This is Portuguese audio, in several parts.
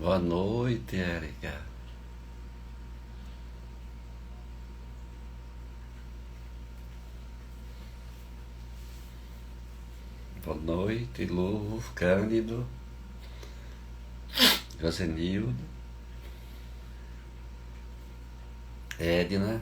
Boa noite, Érica. Boa noite, Lu, Cândido, Josenildo, Edna.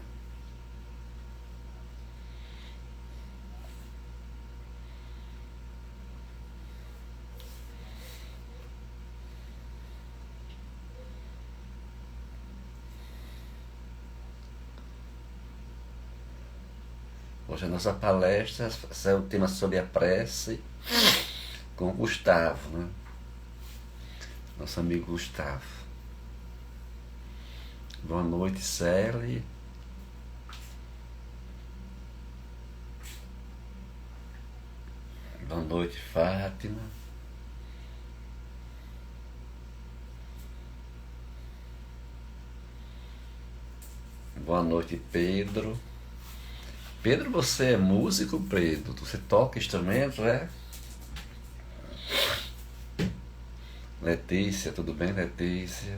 Hoje a nossa palestra é o tema sobre a prece com o Gustavo, né? Nosso amigo Gustavo. Boa noite, Célia. Boa noite, Fátima. Boa noite, Pedro. Pedro, você é músico, Pedro? Você toca instrumento, é? Letícia, tudo bem, Letícia?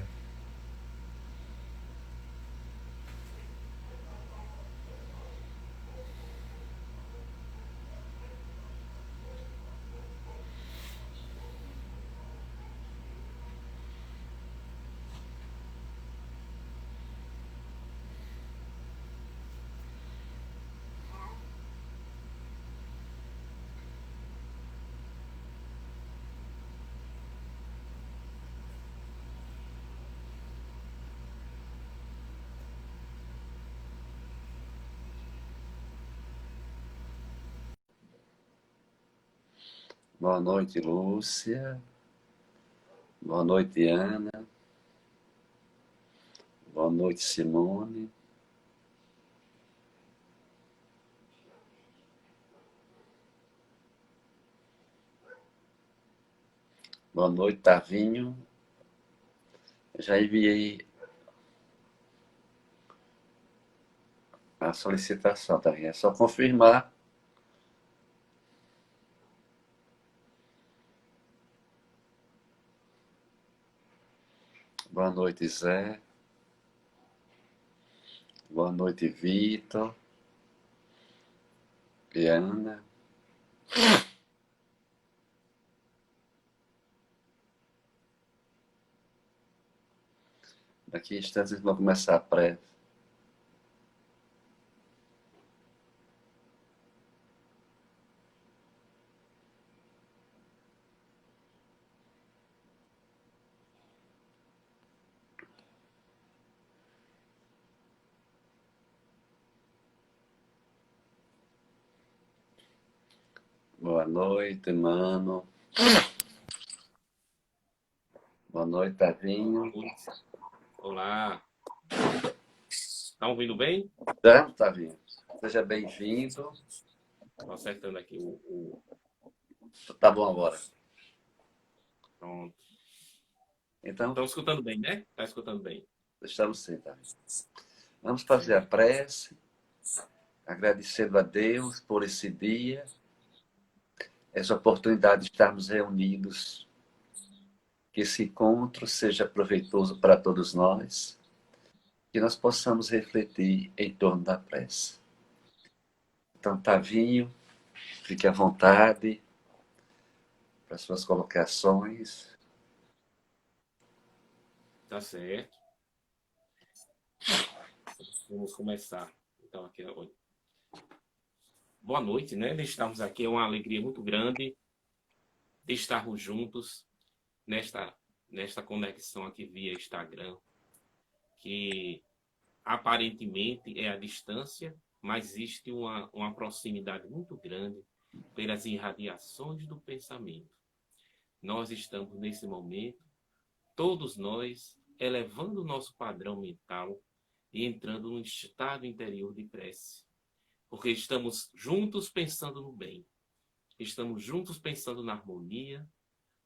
Boa noite, Lúcia. Boa noite, Ana. Boa noite, Simone. Boa noite, Tavinho. Já enviei a solicitação, Tavinho. É só confirmar. Boa noite, Zé. Boa noite, Vitor e Ana. Daqui a instantes vão começar a pré. Boa noite, mano. Boa noite, Tavinho. Olá, tá ouvindo bem? Tá, Tavinho? Seja bem-vindo. Tô acertando aqui o. Tá bom agora. Pronto. Então, Estão escutando bem, né? Tá escutando bem. estamos sim, Tavinho. Vamos fazer a Certo. prece, agradecendo a Deus por esse dia, essa oportunidade de estarmos reunidos. Que esse encontro seja proveitoso para todos nós, que nós possamos refletir em torno da prece. Então, Tavinho, fique à vontade para suas colocações. Tá certo. Vamos começar. Então, aqui hoje. Boa noite, né? De estarmos aqui. É uma alegria muito grande de estarmos juntos nesta, nesta conexão aqui via Instagram, que aparentemente é a distância, mas existe uma proximidade muito grande pelas irradiações do pensamento. Nós estamos nesse momento todos nós elevando o nosso padrão mental e entrando num estado interior de prece. Porque estamos juntos pensando no bem. Estamos juntos pensando na harmonia,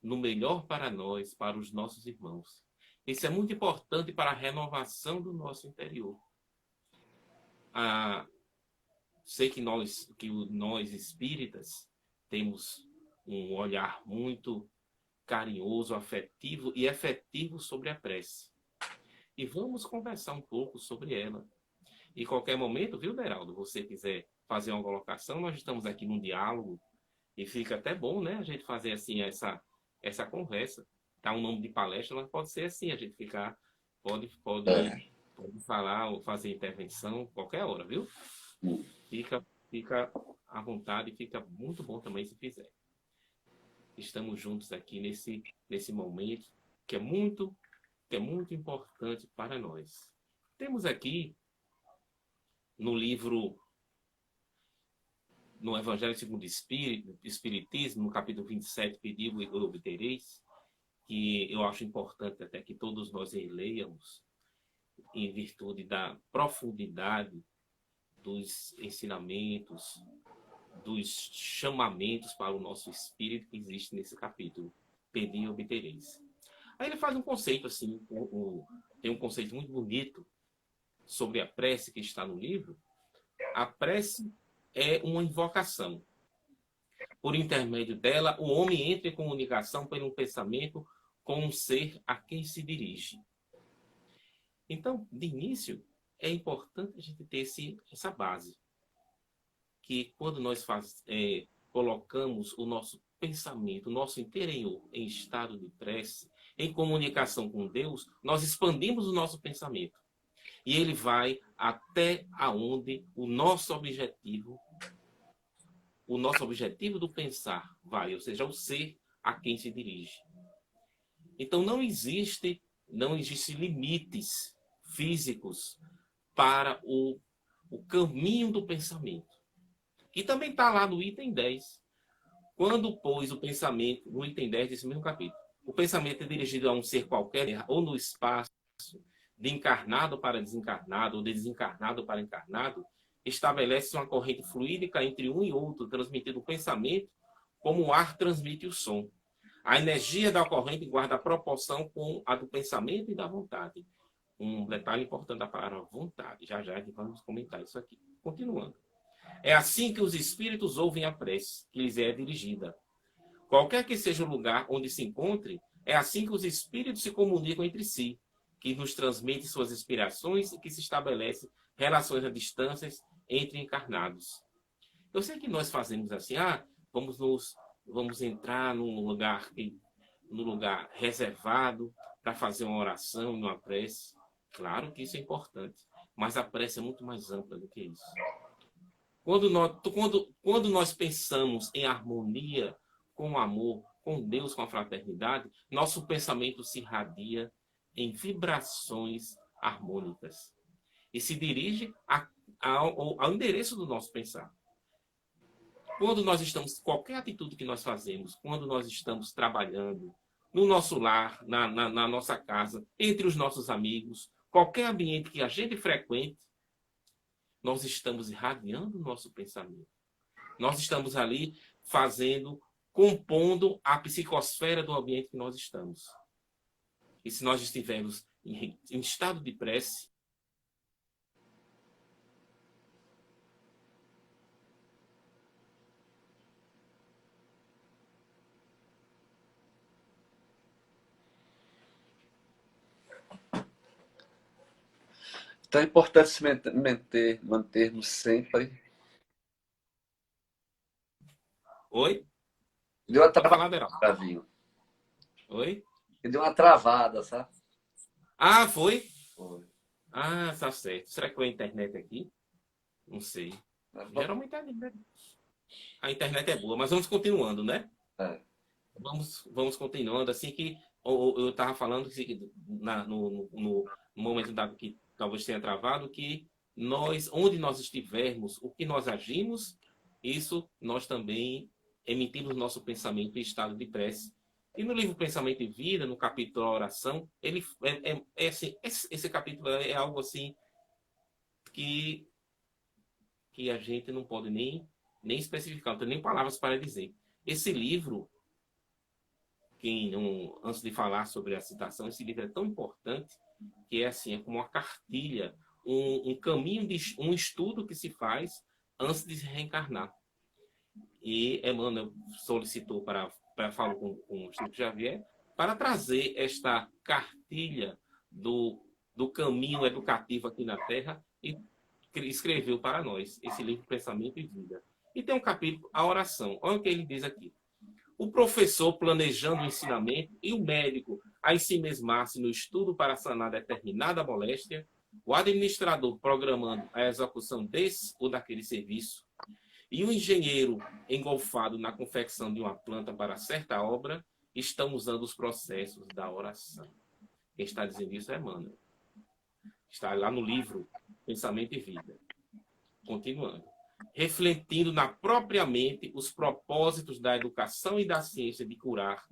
no melhor para nós, para os nossos irmãos. Isso é muito importante para a renovação do nosso interior. Ah, sei que nós espíritas temos um olhar muito carinhoso, afetivo e efetivo sobre a prece. E vamos conversar um pouco sobre ela. Em qualquer momento, viu, Deraldo? Você quiser fazer uma colocação, nós estamos aqui num diálogo e fica até bom, né? A gente fazer assim essa conversa. Tá um nome de palestra, mas pode ser assim, a gente ficar, pode falar ou fazer intervenção qualquer hora, viu? Fica à vontade e fica muito bom também se fizer. Estamos juntos aqui nesse momento que é muito importante para nós. Temos aqui no livro, no Evangelho segundo o Espiritismo, no capítulo 27, Pedi e obtereis, que eu acho importante até que todos nós leiamos, em virtude da profundidade dos ensinamentos, dos chamamentos para o nosso espírito que existe nesse capítulo, Pedi e obtereis. Aí ele faz um conceito assim, tem um conceito muito bonito sobre a prece que está no livro. A prece é uma invocação. Por intermédio dela, o homem entra em comunicação pelo pensamento com um ser a quem se dirige. Então, de início, é importante a gente ter essa base. Que quando nós colocamos o nosso pensamento, o nosso interior em estado de prece, em comunicação com Deus, nós expandimos o nosso pensamento. E ele vai até aonde o nosso objetivo do pensar vai, ou seja, o ser a quem se dirige. Então não existe limites físicos para o caminho do pensamento. E também está lá no item 10. Quando, pois, o pensamento, no item 10 desse mesmo capítulo, o pensamento é dirigido a um ser qualquer, ou no espaço, de encarnado para desencarnado, ou de desencarnado para encarnado, estabelece uma corrente fluídica entre um e outro, transmitindo o pensamento como o ar transmite o som. A energia da corrente guarda a proporção com a do pensamento e da vontade. Um detalhe importante da palavra vontade. Já vamos comentar isso aqui. Continuando. É assim que os espíritos ouvem a prece que lhes é dirigida. Qualquer que seja o lugar onde se encontre, é assim que os espíritos se comunicam entre si, que nos transmite suas inspirações e que se estabelece relações a distâncias entre encarnados. Eu sei que nós fazemos assim, vamos entrar num lugar reservado para fazer uma oração, uma prece. Claro que isso é importante, mas a prece é muito mais ampla do que isso. Quando nós pensamos em harmonia com o amor, com Deus, com a fraternidade, nosso pensamento se irradia em vibrações harmônicas e se dirige ao endereço do nosso pensar. Quando nós estamos, qualquer atitude que nós fazemos, quando nós estamos trabalhando, no nosso lar, na nossa casa, entre os nossos amigos, qualquer ambiente que a gente frequente, nós estamos irradiando o nosso pensamento. Nós estamos ali compondo a psicosfera do ambiente que nós estamos. E se nós estivermos em estado de prece, então é importante se mantermos sempre. Oi? Deu uma Pode falar, Deraldo. Brasil. Oi? Deu uma travada, sabe? Ah, foi? Foi. Ah, tá certo. Será que foi a internet aqui? Não sei. Geralmente a internet é boa, mas vamos continuando, né? É. Vamos continuando, assim que eu estava falando no momento dado que talvez tenha travado, que onde nós estivermos, o que nós agimos, isso nós também emitimos nosso pensamento em estado de prece. E no livro Pensamento e Vida, no capítulo Oração, ele assim, esse capítulo é algo assim que a gente não pode nem especificar, não tem nem palavras para dizer. Esse livro, antes de falar sobre a citação, esse livro é tão importante que é assim, é como uma cartilha, um caminho, um estudo que se faz antes de se reencarnar. E Emmanuel solicitou para falo com o Chico Xavier, para trazer esta cartilha do caminho educativo aqui na Terra e escreveu para nós esse livro Pensamento e Vida. E tem um capítulo, a oração. Olha o que ele diz aqui. O professor planejando o ensinamento e o médico a ensimesmar-se no estudo para sanar determinada moléstia, o administrador programando a execução desse ou daquele serviço, e o engenheiro engolfado na confecção de uma planta para certa obra, estão usando os processos da oração. Quem está dizendo isso é Emmanuel. Está lá no livro Pensamento e Vida. Continuando. Refletindo na própria mente os propósitos da educação e da ciência de curar,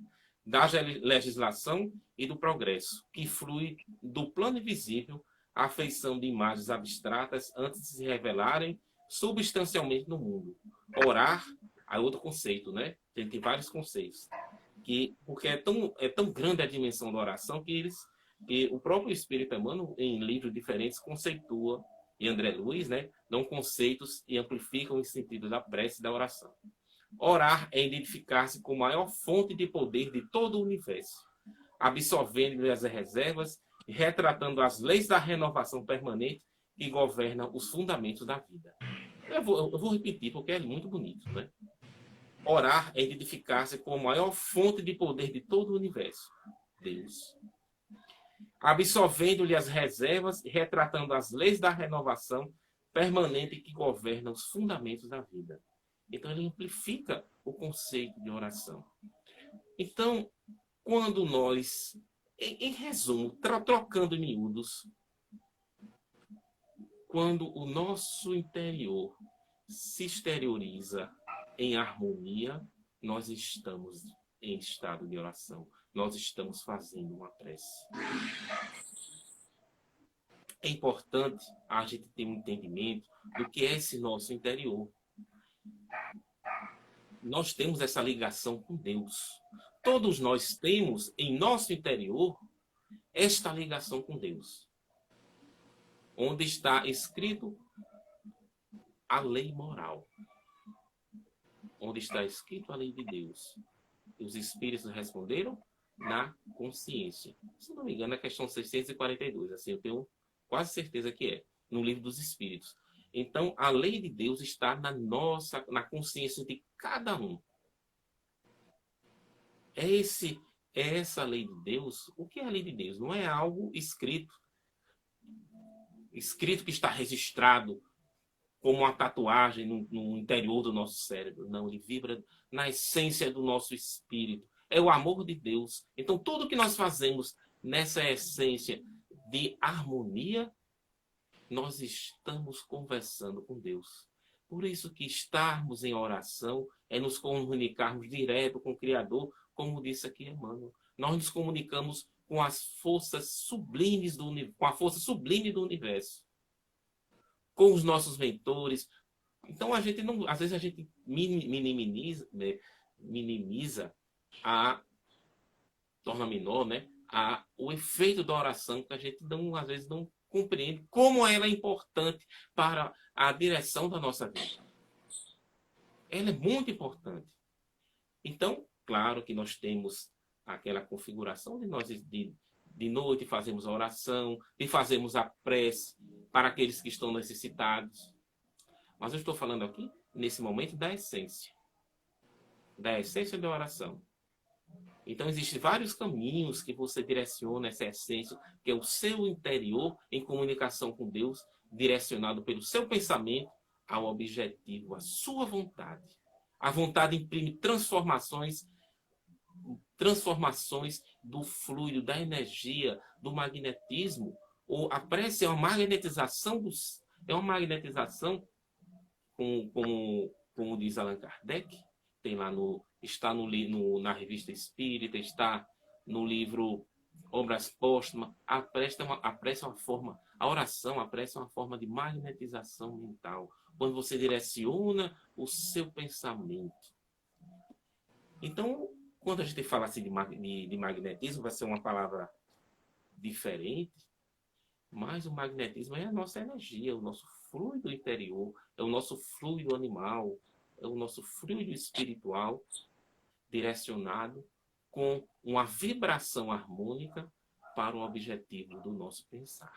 da legislação e do progresso, que flui do plano invisível à feição de imagens abstratas antes de se revelarem substancialmente no mundo. Orar, é outro conceito, né? Tem vários conceitos. Porque é tão grande a dimensão da oração que o próprio Espírito Emmanuel, em livros diferentes, conceitua, e André Luiz, né, dão conceitos e amplificam o sentido da prece e da oração. Orar é identificar-se com a maior fonte de poder de todo o universo, absorvendo as reservas e retratando as leis da renovação permanente que governam os fundamentos da vida. Eu vou repetir porque é muito bonito, né? Orar é identificar-se com a maior fonte de poder de todo o universo, Deus, absorvendo-lhe as reservas e retratando as leis da renovação permanente que governam os fundamentos da vida. Então, ele amplifica o conceito de oração. Então, quando nós, em resumo, trocando em miúdos, quando o nosso interior se exterioriza em harmonia, nós estamos em estado de oração. Nós estamos fazendo uma prece. É importante a gente ter um entendimento do que é esse nosso interior. Nós temos essa ligação com Deus. Todos nós temos em nosso interior esta ligação com Deus. Onde está escrito a lei moral. Onde está escrito a lei de Deus. E os espíritos responderam na consciência. Se não me engano, é a questão 642. Assim, eu tenho quase certeza que é. No livro dos Espíritos. Então, a lei de Deus está na consciência de cada um. É essa lei de Deus. O que é a lei de Deus? Não é algo escrito. Escrito que está registrado como uma tatuagem no interior do nosso cérebro. Não, ele vibra na essência do nosso espírito. É o amor de Deus. Então, tudo que nós fazemos nessa essência de harmonia, nós estamos conversando com Deus. Por isso que estarmos em oração é nos comunicarmos direto com o Criador, como disse aqui Emmanuel. Nós nos comunicamos com as forças sublimes com a força sublime do universo, com os nossos mentores. Então a gente não, às vezes a gente minimiza torna menor, né? O efeito da oração que a gente às vezes não compreende como ela é importante para a direção da nossa vida. Ela é muito importante. Então, claro que nós temos aquela configuração de nós de noite fazemos a oração, de fazermos a prece para aqueles que estão necessitados. Mas eu estou falando aqui, nesse momento, da essência da oração. Então, existem vários caminhos que você direciona essa essência, que é o seu interior em comunicação com Deus, direcionado pelo seu pensamento ao objetivo, à sua vontade. A vontade imprime transformações do fluido, da energia, do magnetismo. Ou a prece é uma magnetização, como diz Allan Kardec, tem lá está na Revista Espírita, está no livro Obras Póstumas. A prece é uma forma, a oração, a prece é uma forma de magnetização mental, quando você direciona o seu pensamento. Então, quando a gente fala assim de magnetismo, vai ser uma palavra diferente, mas o magnetismo é a nossa energia, é o nosso fluido interior, é o nosso fluido animal, é o nosso fluido espiritual, direcionado com uma vibração harmônica para o objetivo do nosso pensar.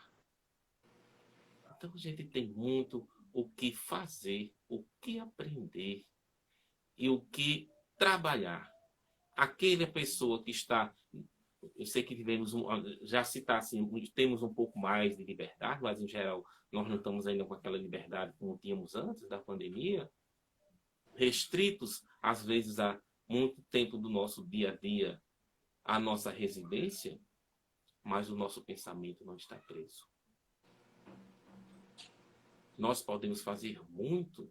Então, a gente tem muito o que fazer, o que aprender e o que trabalhar. Aquela pessoa que está... Eu sei que vivemos, já citar assim, temos um pouco mais de liberdade, mas, em geral, nós não estamos ainda com aquela liberdade como tínhamos antes da pandemia, restritos, às vezes, a muito tempo do nosso dia a dia, à nossa residência, mas o nosso pensamento não está preso. Nós podemos fazer muito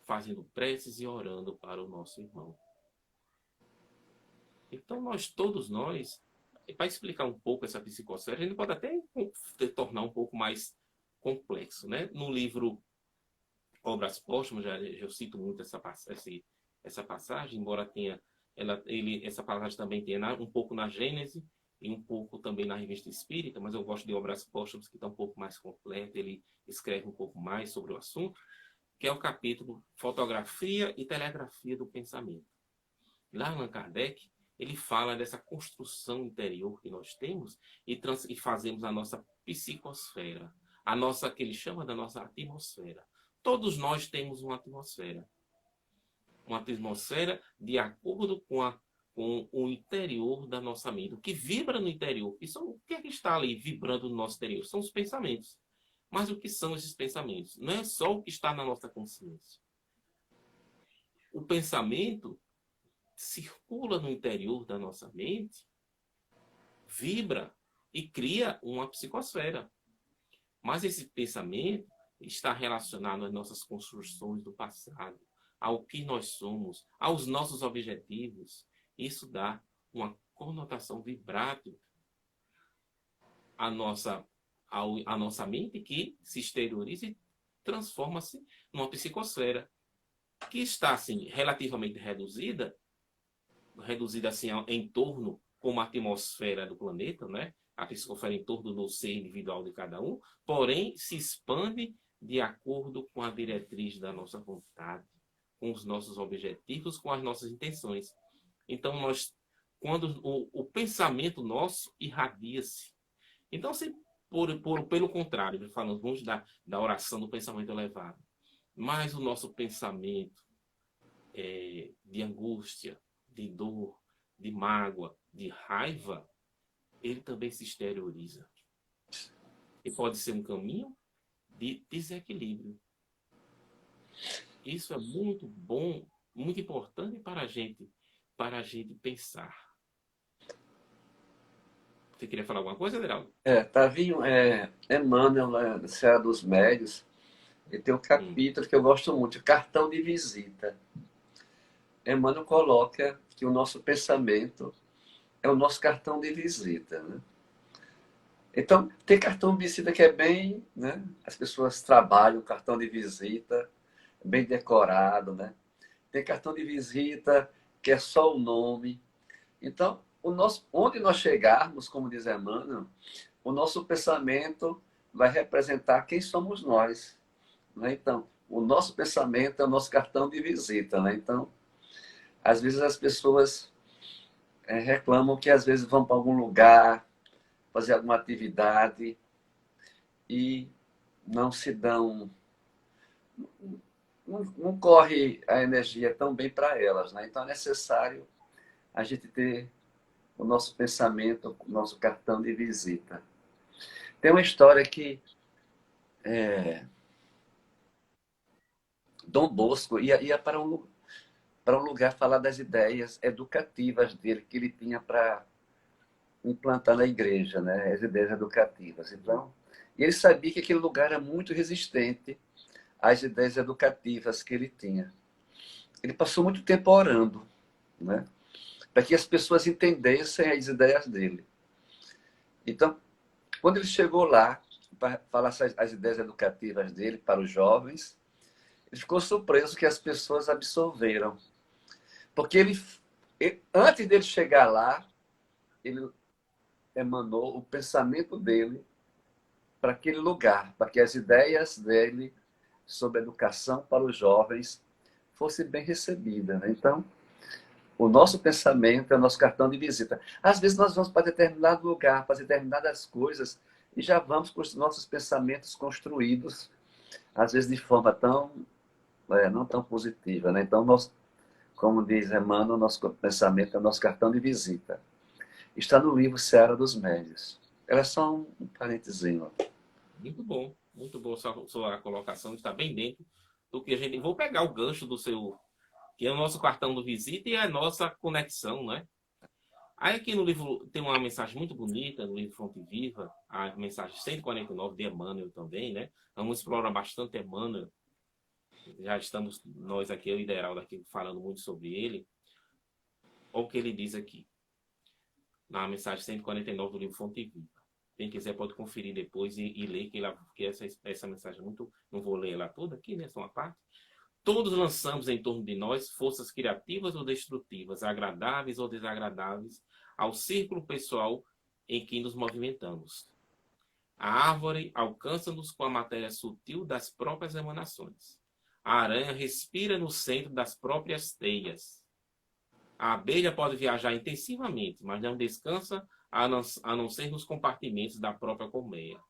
fazendo preces e orando para o nosso irmão. Então, todos nós, para explicar um pouco essa psicosfera, a gente pode até tornar um pouco mais complexo, né? No livro Obras Póstumas, eu cito muito essa passagem, embora tenha essa passagem também tenha um pouco na Gênese e um pouco também na Revista Espírita, mas eu gosto de Obras Póstumas, que está um pouco mais completo, ele escreve um pouco mais sobre o assunto, que é o capítulo Fotografia e Telegrafia do Pensamento. Lá, Allan Kardec, ele fala dessa construção interior que nós temos e fazemos a nossa psicosfera, que ele chama da nossa atmosfera. Todos nós temos uma atmosfera de acordo com o interior da nossa mente, o que vibra no interior. O que é que está ali vibrando no nosso interior? São os pensamentos. Mas o que são esses pensamentos? Não é só o que está na nossa consciência. O pensamento circula no interior da nossa mente, vibra e cria uma psicosfera. Mas esse pensamento está relacionado às nossas construções do passado, ao que nós somos, aos nossos objetivos. Isso dá uma conotação vibrátil à nossa mente, que se exterioriza e transforma-se numa psicosfera que está assim relativamente reduzida assim em torno como a atmosfera do planeta, né? A psicosfera em torno do ser individual de cada um, porém se expande de acordo com a diretriz da nossa vontade, com os nossos objetivos, com as nossas intenções. Então, quando o pensamento nosso irradia-se. Então, pelo contrário, falamos, vamos da oração do pensamento elevado, mas o nosso pensamento de angústia, de dor, de mágoa, de raiva, ele também se exterioriza. E pode ser um caminho de desequilíbrio. Isso é muito bom, muito importante para a gente pensar. Você queria falar alguma coisa, Aderaldo? Tavinho, Emmanuel, na Serra dos Médios, ele tem um capítulo que eu gosto muito, Cartão de Visita. Emmanuel coloca que o nosso pensamento é o nosso cartão de visita, né? Então, tem cartão de visita que é bem, né? As pessoas trabalham cartão de visita, bem decorado, né? Tem cartão de visita que é só o nome. Então, onde nós chegarmos, como diz Emmanuel, o nosso pensamento vai representar quem somos nós, né? Então, o nosso pensamento é o nosso cartão de visita, né? Então, às vezes as pessoas reclamam que às vezes vão para algum lugar, fazer alguma atividade e não se dão, não corre a energia tão bem para elas, né? Então é necessário a gente ter o nosso pensamento, o nosso cartão de visita. Tem uma história que Dom Bosco ia para um lugar falar das ideias educativas dele, que ele tinha para implantar na igreja, né? As ideias educativas. Então, ele sabia que aquele lugar era muito resistente às ideias educativas que ele tinha. Ele passou muito tempo orando, né? Para que as pessoas entendessem as ideias dele. Então, quando ele chegou lá para falar as ideias educativas dele para os jovens, ele ficou surpreso que as pessoas absorveram. Porque antes dele chegar lá, ele emanou o pensamento dele para aquele lugar, para que as ideias dele sobre educação para os jovens fossem bem recebidas, né? Então, O nosso pensamento é o nosso cartão de visita. Às vezes nós vamos para determinado lugar, para determinadas coisas, e já vamos com os nossos pensamentos construídos, às vezes de forma tão, não tão positiva, né? Então, nós, como diz Emmanuel, nosso pensamento é o nosso cartão de visita. Está no livro Seara dos Médios. Era só um parentezinho. muito bom sua colocação, está bem dentro do que a gente. Vou pegar o gancho do seu, que é o nosso cartão do visita e a nossa conexão, né? Aí aqui no livro tem uma mensagem muito bonita, no livro Fonte Viva, a mensagem 149 de Emmanuel também, né? Vamos explorar bastante Emmanuel. Já estamos nós aqui, eu e Deraldo aqui, falando muito sobre ele. Olha o que ele diz aqui, na mensagem 149 do livro Fonte Viva. Quem quiser pode conferir depois e ler, que essa mensagem é muito... Não vou ler ela toda aqui, né? Só uma parte. Todos lançamos em torno de nós forças criativas ou destrutivas, agradáveis ou desagradáveis, ao círculo pessoal em que nos movimentamos. A árvore alcança-nos com a matéria sutil das próprias emanações. A aranha respira no centro das próprias teias. A abelha pode viajar intensivamente, mas não descansa a não ser nos compartimentos da própria colmeia.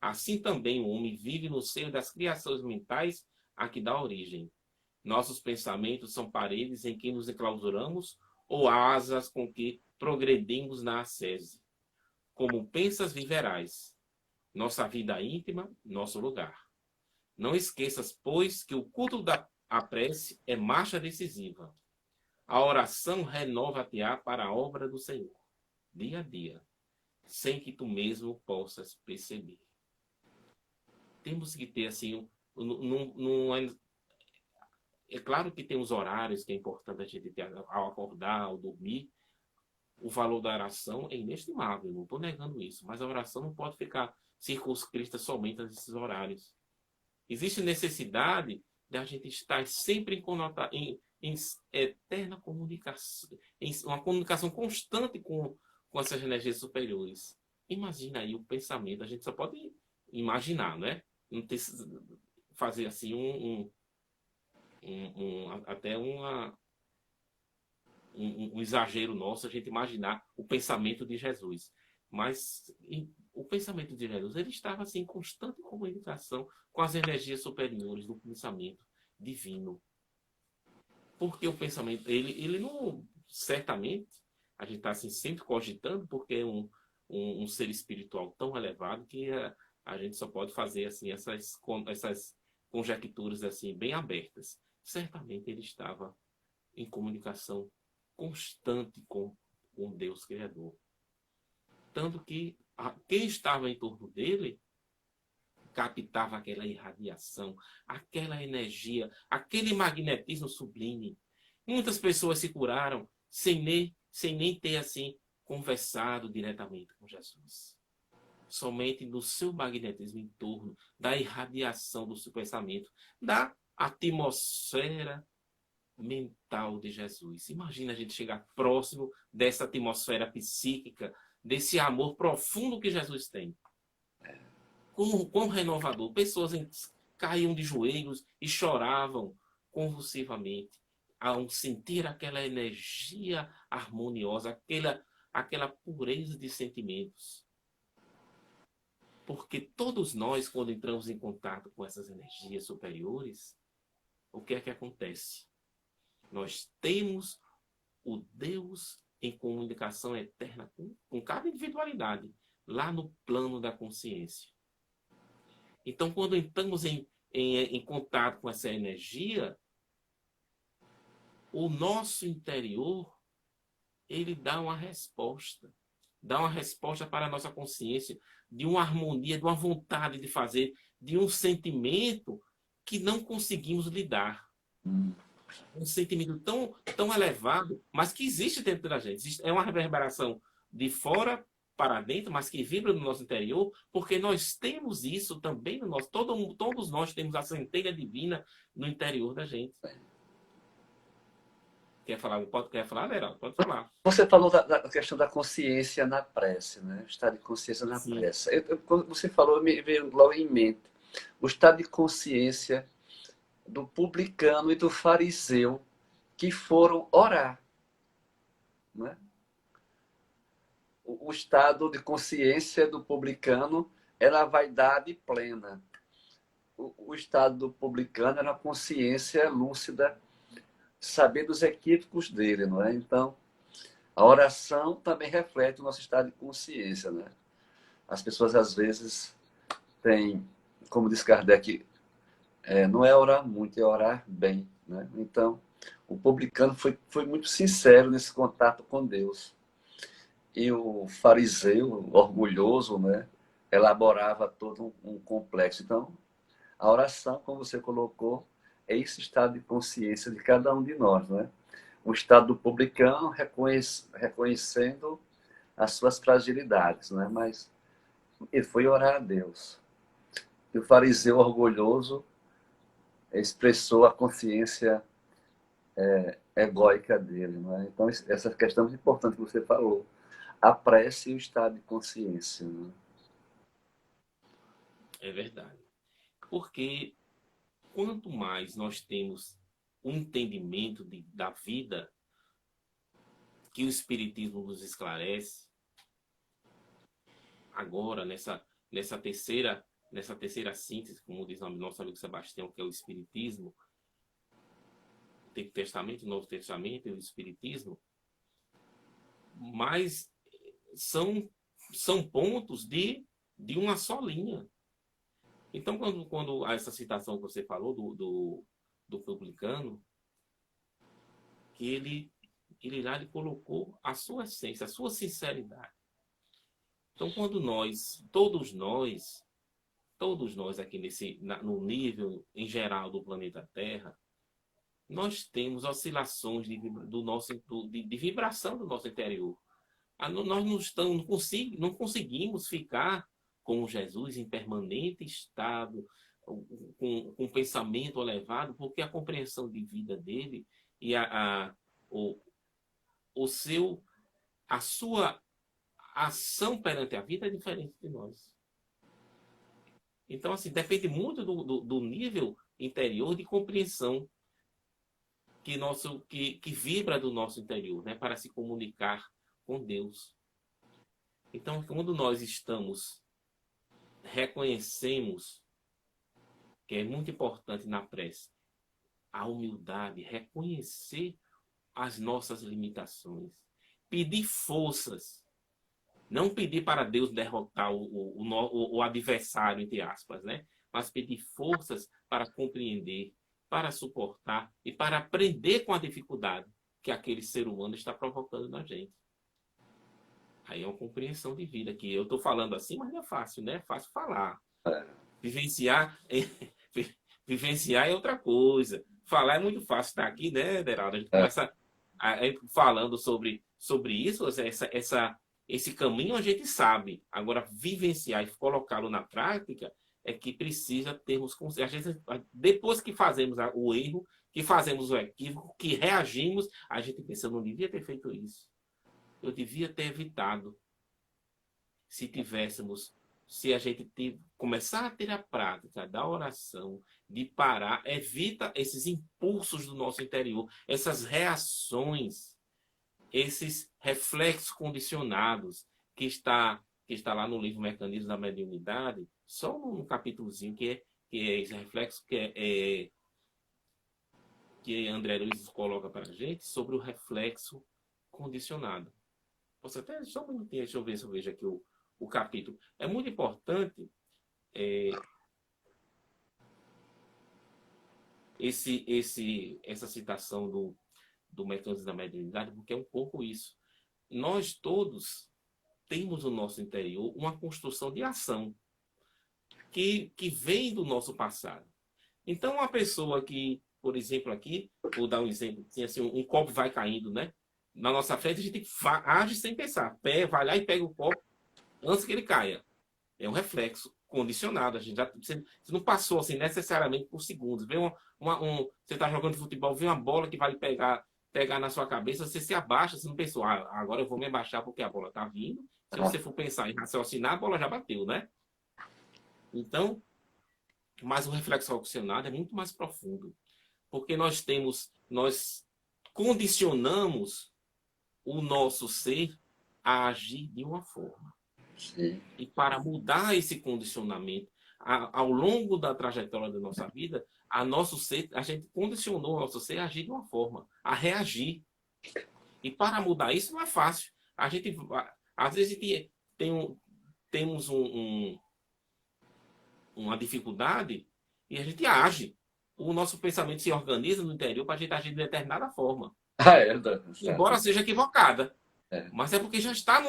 Assim também o homem vive no seio das criações mentais a que dá origem. Nossos pensamentos são paredes em que nos enclausuramos ou asas com que progredimos na ascese. Como pensas, viverás. Nossa vida íntima, nosso lugar. Não esqueças, pois, que o culto da prece é marcha decisiva. A oração renova-te-á para a obra do Senhor, dia a dia, sem que tu mesmo possas perceber. Temos que ter, assim, é claro que tem os horários que é importante a gente ter ao acordar, ao dormir. O valor da oração é inestimável, não estou negando isso, mas a oração não pode ficar circunscrita somente a esses horários. Existe necessidade de a gente estar sempre em eterna comunicação, em uma comunicação constante com essas energias superiores. Imagina aí o pensamento, a gente só pode imaginar, né? Não ter, fazer assim até um exagero nosso a gente imaginar o pensamento de Jesus. Mas o pensamento de Jesus, ele estava assim, em constante comunicação com as energias superiores do pensamento divino. Porque o pensamento, ele não, certamente, a gente está assim, sempre cogitando, porque é um ser espiritual tão elevado que a gente só pode fazer assim, essas conjecturas assim, bem abertas. Certamente ele estava em comunicação constante com Deus Criador. Tanto que quem estava em torno dele captava aquela irradiação, aquela energia, aquele magnetismo sublime. Muitas pessoas se curaram sem nem ter assim conversado diretamente com Jesus. Somente no seu magnetismo em torno da irradiação do seu pensamento, da atmosfera mental de Jesus. Imagina a gente chegar próximo dessa atmosfera psíquica, desse amor profundo que Jesus tem. Quão renovador. Pessoas caíam de joelhos e choravam convulsivamente ao sentir aquela energia harmoniosa, aquela pureza de sentimentos. Porque todos nós, quando entramos em contato com essas energias superiores, o que é que acontece? Nós temos o Deus em comunicação eterna com cada individualidade, lá no plano da consciência. Então, quando entramos em contato com essa energia, o nosso interior, ele dá uma resposta. Dá uma resposta para a nossa consciência, de uma harmonia, de uma vontade de fazer, de um sentimento que não conseguimos lidar. Um sentimento tão elevado, mas que existe dentro da gente. É uma reverberação de fora para dentro, mas que vibra no nosso interior, porque nós temos isso também no nosso... Todos nós temos a centelha divina no interior da gente. Quer falar, Verão? Pode falar. Você falou da questão da consciência na prece, né? O estado de consciência na Sim. prece. Quando você falou, me veio logo em mente o estado de consciência do publicano e do fariseu que foram orar. né? O estado de consciência do publicano era a vaidade plena. O estado do publicano era a consciência lúcida, saber dos equívocos dele, não é? Então, a oração também reflete o nosso estado de consciência, né? As pessoas, às vezes, têm, como diz Kardec, não é orar muito, é orar bem, né? Então, o publicano foi muito sincero nesse contato com Deus. E o fariseu, orgulhoso, né, elaborava todo um complexo. Então, a oração, como você colocou, é esse estado de consciência de cada um de nós, né? O estado do publicano reconhecendo as suas fragilidades, né? Mas ele foi orar a Deus. E o fariseu orgulhoso expressou a consciência egóica dele, né? Então, essa questão é importante que você falou. A prece e o estado de consciência, né? É verdade. Porque quanto mais nós temos um entendimento da vida que o Espiritismo nos esclarece, agora, nessa terceira síntese, como diz o nosso amigo Sebastião, que é o Espiritismo, o Antigo Testamento, o Novo Testamento e o Espiritismo, mas são pontos de uma só linha. Então, quando essa citação que você falou do publicano, que ele lá ele colocou a sua essência, a sua sinceridade. Então, quando todos nós aqui no nível em geral do planeta Terra, nós temos oscilações de vibração do nosso interior. Nós não conseguimos ficar com Jesus em permanente estado, com um pensamento elevado, porque a compreensão de vida dele e a sua ação perante a vida é diferente de nós. Então, assim, depende muito do nível interior de compreensão que vibra do nosso interior, né, para se comunicar com Deus. Então, quando nós reconhecemos, que é muito importante na prece, a humildade, reconhecer as nossas limitações, pedir forças, não pedir para Deus derrotar o adversário, entre aspas, né? Mas pedir forças para compreender, para suportar e para aprender com a dificuldade que aquele ser humano está provocando na gente. Aí é uma compreensão de vida, que eu estou falando assim, mas não é fácil, né? É fácil falar. Vivenciar, vivenciar é outra coisa. Falar é muito fácil. Estar aqui, né, Deraldo? A gente começa falando sobre isso, esse caminho a gente sabe. Agora, vivenciar e colocá-lo na prática é que precisa termos consciência. Depois que fazemos o erro, que fazemos o equívoco, que reagimos, a gente pensa, eu não devia ter feito isso. Eu devia ter evitado. Se a gente começar a ter a prática da oração, de parar, evita esses impulsos do nosso interior, essas reações, esses reflexos condicionados que está lá no livro Mecanismos da Mediunidade, só um capítulozinho que é esse reflexo que André Luiz coloca para a gente sobre o reflexo condicionado. Você até só um minutinho, deixa eu ver se eu vejo aqui o capítulo. É muito importante essa citação do Mecanismo da Mediunidade, porque é um pouco isso. Nós todos temos no nosso interior uma construção de ação que vem do nosso passado. Então, uma pessoa que, por exemplo, aqui, vou dar um exemplo, assim, um copo vai caindo, né? Na nossa frente, a gente age sem pensar. Vai lá e pega o copo antes que ele caia. É um reflexo condicionado. Você não passou assim, necessariamente por segundos. Você está jogando futebol, vê uma bola que vai pegar na sua cabeça, você se abaixa, você não pensou, agora eu vou me abaixar porque a bola está vindo. Se você for pensar em raciocinar, a bola já bateu, né? Então, mas o reflexo condicionado é muito mais profundo. Porque nós condicionamos o nosso ser a agir de uma forma. Sim. E para mudar esse condicionamento, ao longo da trajetória da nossa vida, a gente condicionou o nosso ser a agir de uma forma, a reagir. E para mudar isso não é fácil. Às vezes, temos uma dificuldade e a gente age. O nosso pensamento se organiza no interior para a gente agir de determinada forma. Ah, é, Embora seja equivocada. é. Mas é porque já está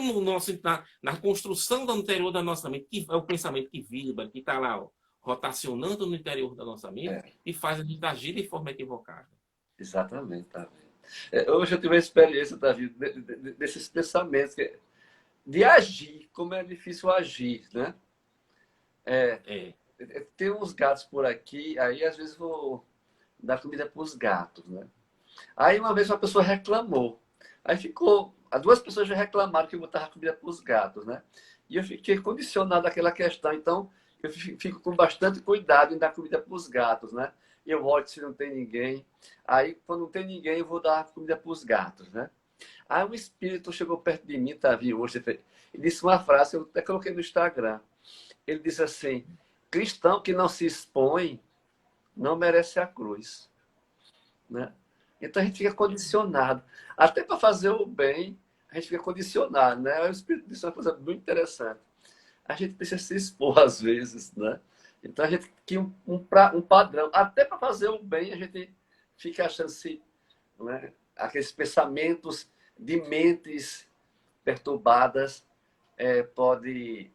na construção do interior da nossa mente, que é o pensamento que vibra, que está lá, ó, rotacionando no interior da nossa mente É. e faz a gente agir de forma equivocada. Exatamente, tá vendo? Hoje eu tive uma experiência, Davi, desses pensamentos, de agir, como é difícil agir, né? É. Tem uns gatos por aqui, aí às vezes vou dar comida para os gatos, né? Aí uma vez uma pessoa reclamou. Aí ficou. As duas pessoas já reclamaram que eu botava comida para os gatos, né? E eu fiquei condicionado àquela questão. Então, eu fico com bastante cuidado em dar comida para os gatos, né? Eu olho se não tem ninguém. Aí, quando não tem ninguém, eu vou dar comida para os gatos, né? Aí um espírito chegou perto de mim, tá, viu, hoje, e disse uma frase, eu até coloquei no Instagram. Ele disse assim: cristão que não se expõe não merece a cruz, né? Então a gente fica condicionado. Até para fazer o bem, a gente fica condicionado, né? O Espírito disse uma coisa muito interessante. A gente precisa se expor às vezes, né? Então a gente tem um padrão. Até para fazer o bem, a gente fica achando se, né? Aqueles pensamentos de mentes perturbadas pode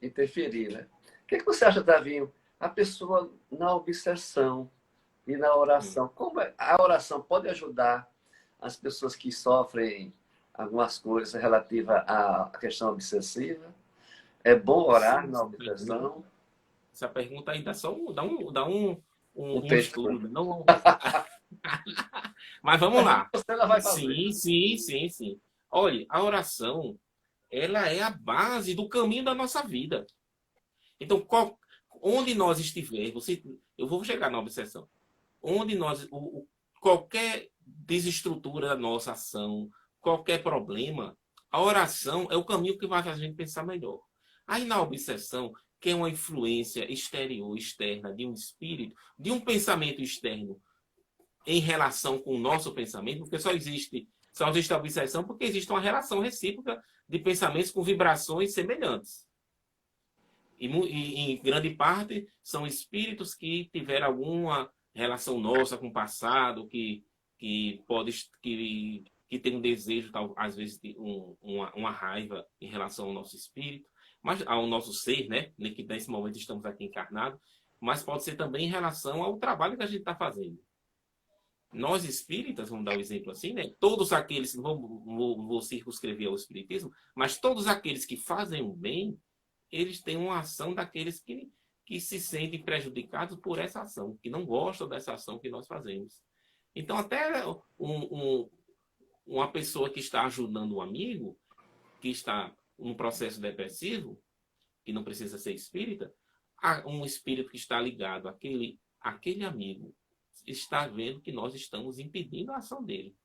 interferir, né? O que você acha, Davinho? A pessoa na obsessão e na oração. Como a oração pode ajudar as pessoas que sofrem algumas coisas relativas à questão obsessiva? É bom orar Sim, na obsessão? essa pergunta aí dá Um um texto. estudo. Não... Mas vamos lá. Você ela vai fazer. Sim. Olha, a oração, ela é a base do caminho da nossa vida. Então, onde nós estivermos, eu vou chegar na obsessão. Onde qualquer desestrutura da nossa ação, qualquer problema, a oração é o caminho que vai fazer a gente pensar melhor. Aí na obsessão, que é uma influência exterior, externa, de um espírito, de um pensamento externo em relação com o nosso pensamento, porque só existe a obsessão porque existe uma relação recíproca de pensamentos com vibrações semelhantes. E em grande parte são espíritos que tiveram alguma relação nossa com o passado, que pode que tem um desejo, às vezes, de uma raiva em relação ao nosso espírito, mas ao nosso ser, né? Que nesse momento estamos aqui encarnados, mas pode ser também em relação ao trabalho que a gente está fazendo. Nós espíritas, vamos dar um exemplo assim, né? Todos aqueles, não vou circunscrever ao espiritismo, mas todos aqueles que fazem o bem, eles têm uma ação daqueles que se sentem prejudicados por essa ação, que não gostam dessa ação que nós fazemos. Então, até uma pessoa que está ajudando um amigo, que está num processo depressivo, que não precisa ser espírita, um espírito que está ligado àquele amigo está vendo que nós estamos impedindo a ação dele.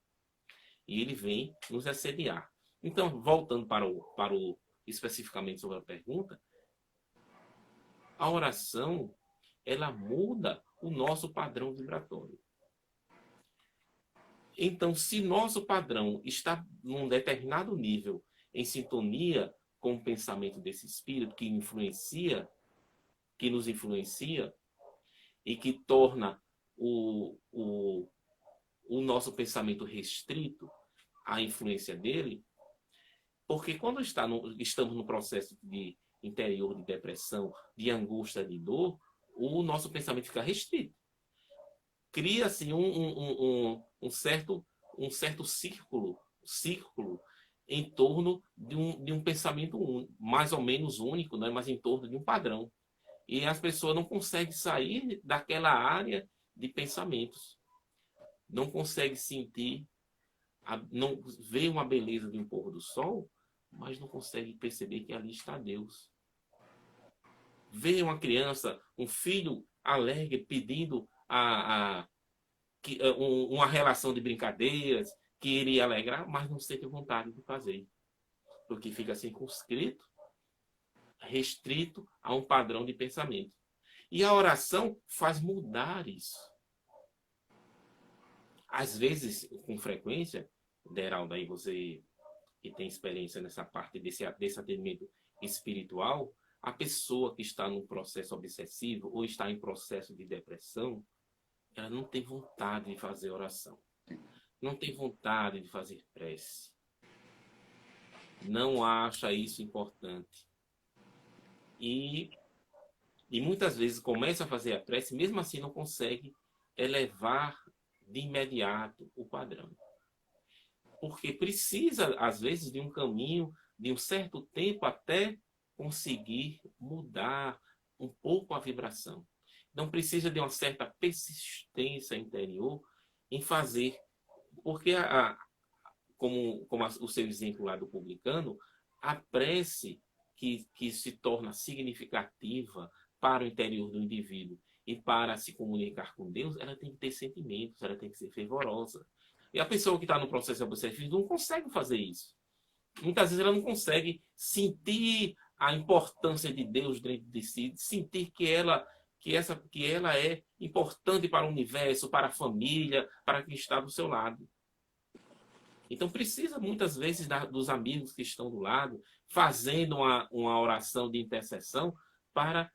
E ele vem nos assediar. Então, voltando para o especificamente sobre a pergunta, a oração, ela muda o nosso padrão vibratório. Então, se nosso padrão está num determinado nível em sintonia com o pensamento desse espírito que nos influencia e que torna o nosso pensamento restrito à influência dele, porque quando estamos no processo de interior de depressão, de angústia, de dor, o nosso pensamento fica restrito. Cria-se um certo círculo em torno de um pensamento mais ou menos único, né? Mas em torno de um padrão. E as pessoas não conseguem sair daquela área de pensamentos. Não conseguem sentir, não vê uma beleza de um pôr do sol, mas não conseguem perceber que ali está Deus. Vê uma criança, um filho alegre pedindo uma relação de brincadeiras, querer alegrar, mas não sente vontade de fazer. Porque fica circunscrito, restrito a um padrão de pensamento. E a oração faz mudar isso. Às vezes, com frequência, Deralda, aí você que tem experiência nessa parte desse atendimento espiritual, a pessoa que está num processo obsessivo ou está em processo de depressão, ela não tem vontade de fazer oração. Não tem vontade de fazer prece. Não acha isso importante. E muitas vezes começa a fazer a prece, mesmo assim não consegue elevar de imediato o padrão. Porque precisa, às vezes, de um caminho, de um certo tempo, até conseguir mudar um pouco a vibração. Não precisa de uma certa persistência interior em fazer. Porque, como o seu exemplo lá do publicano, a prece que se torna significativa para o interior do indivíduo e para se comunicar com Deus, ela tem que ter sentimentos, ela tem que ser fervorosa. E a pessoa que está no processo obsessivo não consegue fazer isso. Muitas vezes ela não consegue sentir a importância de Deus dentro de si, sentir que ela é importante para o universo, para a família, para quem está do seu lado. Então precisa muitas vezes dos amigos que estão do lado, fazendo uma oração de intercessão para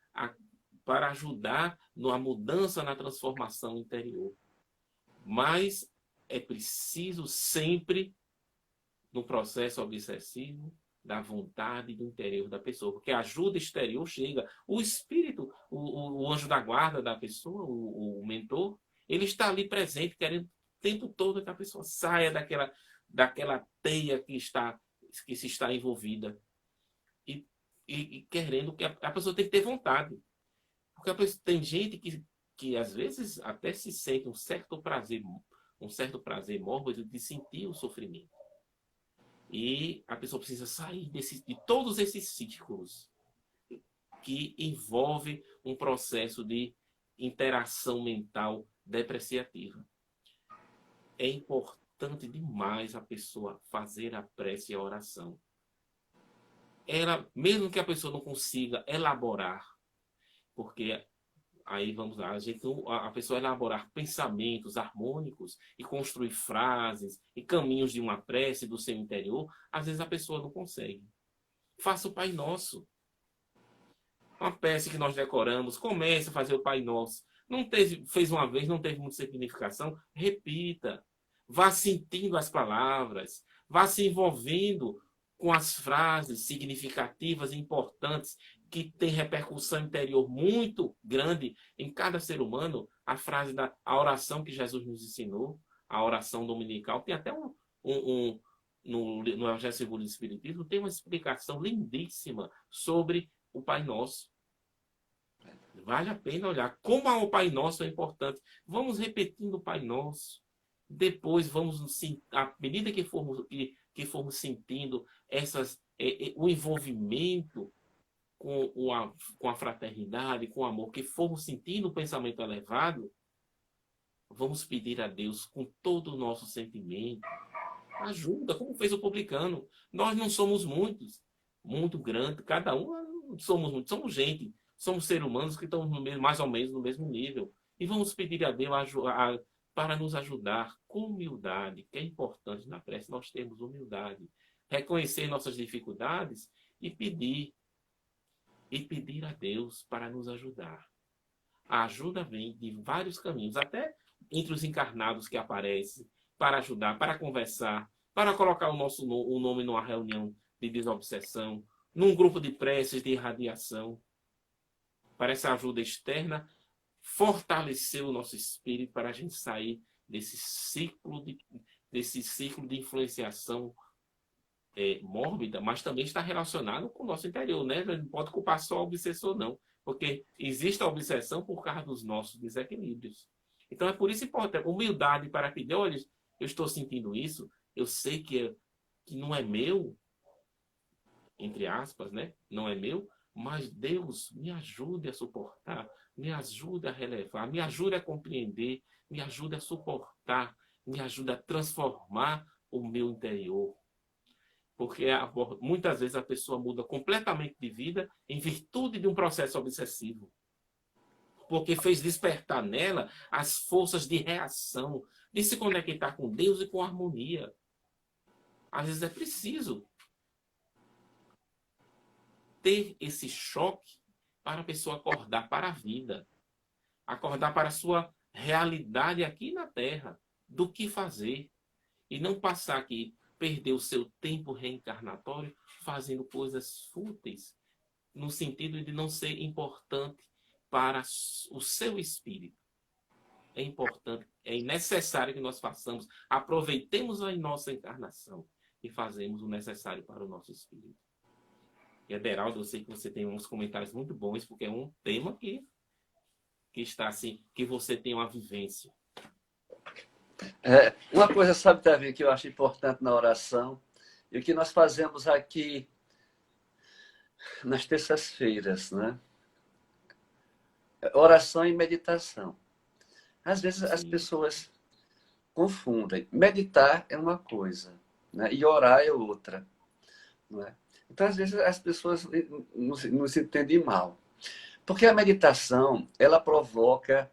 ajudar na mudança, na transformação interior. Mas é preciso sempre, no processo obsessivo, da vontade do interior da pessoa. Porque a ajuda exterior chega. O espírito, o anjo da guarda da pessoa, o mentor, ele está ali presente, querendo o tempo todo que a pessoa saia daquela teia que se está envolvida. E querendo que a pessoa tem que ter vontade. Porque tem gente que às vezes até se sente um certo prazer mórbido de sentir o sofrimento. E a pessoa precisa sair de todos esses círculos que envolve um processo de interação mental depreciativa. É importante demais a pessoa fazer a prece e a oração. Mesmo que a pessoa não consiga elaborar, porque aí vamos lá, a pessoa elaborar pensamentos harmônicos e construir frases e caminhos de uma prece do seu interior, às vezes a pessoa não consegue. Faça o Pai Nosso. Uma peça que nós decoramos, comece a fazer o Pai Nosso. Fez uma vez, não teve muita significação, repita. Vá sentindo as palavras, vá se envolvendo com as frases significativas e importantes que tem repercussão interior muito grande em cada ser humano. A oração que Jesus nos ensinou, a oração dominical, tem até no Evangelho segundo o Espiritismo, tem uma explicação lindíssima sobre o Pai Nosso. Vale a pena olhar como o Pai Nosso é importante. Vamos repetindo o Pai Nosso. Depois à medida que formos sentindo o envolvimento com a fraternidade, com o amor, que formos sentindo o pensamento elevado, vamos pedir a Deus com todo o nosso sentimento ajuda, como fez o publicano. Nós não somos muito grande, cada um somos gente, somos seres humanos que estamos mais ou menos no mesmo nível. E vamos pedir a Deus para nos ajudar com humildade, que é importante na prece nós termos humildade, reconhecer nossas dificuldades e pedir a Deus para nos ajudar. A ajuda vem de vários caminhos, até entre os encarnados que aparecem, para ajudar, para conversar, para colocar o nome numa reunião de desobsessão, num grupo de preces de irradiação. Para essa ajuda externa, fortalecer o nosso espírito para a gente sair desse ciclo de influenciação mórbida, mas também está relacionado com o nosso interior, né? Não pode culpar só o obsessor, não, porque existe a obsessão por causa dos nossos desequilíbrios. Então é por isso importante humildade para pedir, olha, eu estou sentindo isso, eu sei que não é meu, entre aspas, né? Não é meu, mas Deus me ajude a suportar, me ajude a relevar, me ajude a compreender, me ajude a suportar, me ajude a transformar o meu interior. Porque muitas vezes a pessoa muda completamente de vida em virtude de um processo obsessivo. Porque fez despertar nela as forças de reação, de se conectar com Deus e com harmonia. Às vezes é preciso ter esse choque para a pessoa acordar para a vida, acordar para a sua realidade aqui na Terra, do que fazer, e não passar aqui, perder o seu tempo reencarnatório fazendo coisas fúteis, no sentido de não ser importante para o seu espírito. É importante, é necessário que nós façamos, aproveitemos a nossa encarnação e fazemos o necessário para o nosso espírito. E Ederaldo, eu sei que você tem uns comentários muito bons, porque é um tema que está assim, que você tem uma vivência. Uma coisa, sabe, Davi, que eu acho importante na oração, e o que nós fazemos aqui nas terças-feiras, né? Oração e meditação. Às vezes as pessoas confundem. Meditar é uma coisa, né? E orar é outra. Não é? Então, às vezes, as pessoas não se entendem mal. Porque a meditação, ela provoca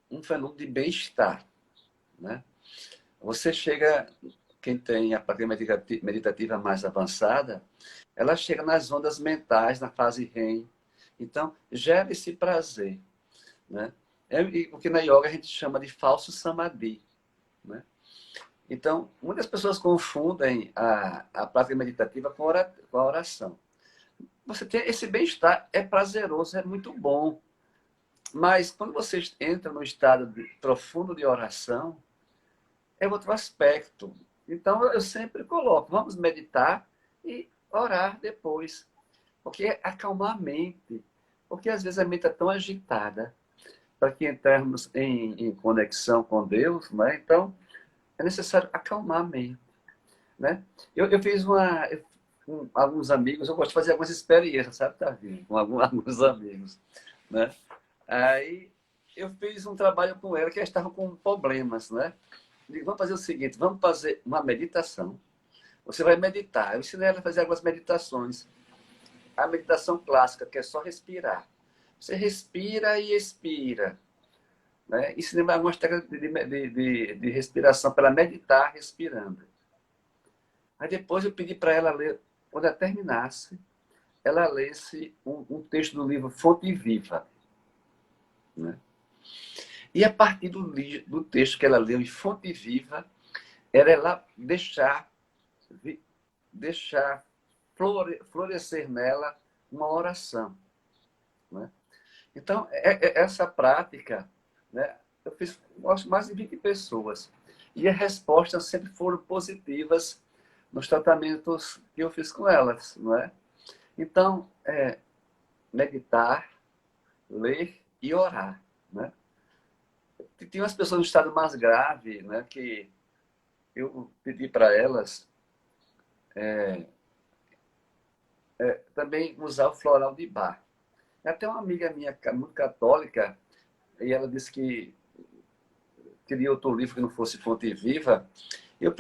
um fenômeno de bem-estar. Né? Você chega, quem tem a prática meditativa mais avançada, ela chega nas ondas mentais, na fase REM. Então, gera esse prazer. Né? O que na yoga a gente chama de falso samadhi. Né? Então, muitas pessoas confundem a prática meditativa com a oração. Você tem esse bem-estar, é prazeroso, é muito bom. Mas quando você entra no estado profundo de oração, é outro aspecto. Então, eu sempre coloco, vamos meditar e orar depois. Porque é acalmar a mente. Porque às vezes a mente é tão agitada para que entrarmos em conexão com Deus, né? Então, é necessário acalmar a mente. Né? Eu fiz com alguns amigos, eu gosto de fazer algumas experiências, sabe, Tavinho? Com alguns amigos. Né? Aí eu fiz um trabalho com ela que eles estavam com problemas, né? Digo, vamos fazer o seguinte, vamos fazer uma meditação. Você vai meditar. Eu ensinei ela a fazer algumas meditações. A meditação clássica, que é só respirar. Você respira e expira. Né? Ensinei algumas técnicas de respiração para meditar respirando. Aí depois eu pedi para ela ler, quando ela terminasse, ela lesse um texto do livro Fonte Viva. Né? E a partir do texto que ela leu em Fonte Viva, era ela deixar florescer nela uma oração. Né? Então, essa prática, né, eu fiz mais de 20 pessoas. E as respostas sempre foram positivas nos tratamentos que eu fiz com elas. Não é? Então, meditar, ler e orar. Né? Tem umas pessoas no estado mais grave, né, que eu pedi para elas também usar o floral de Bach. Até uma amiga minha, muito católica, e ela disse que queria outro livro que não fosse Fonte Viva. Eu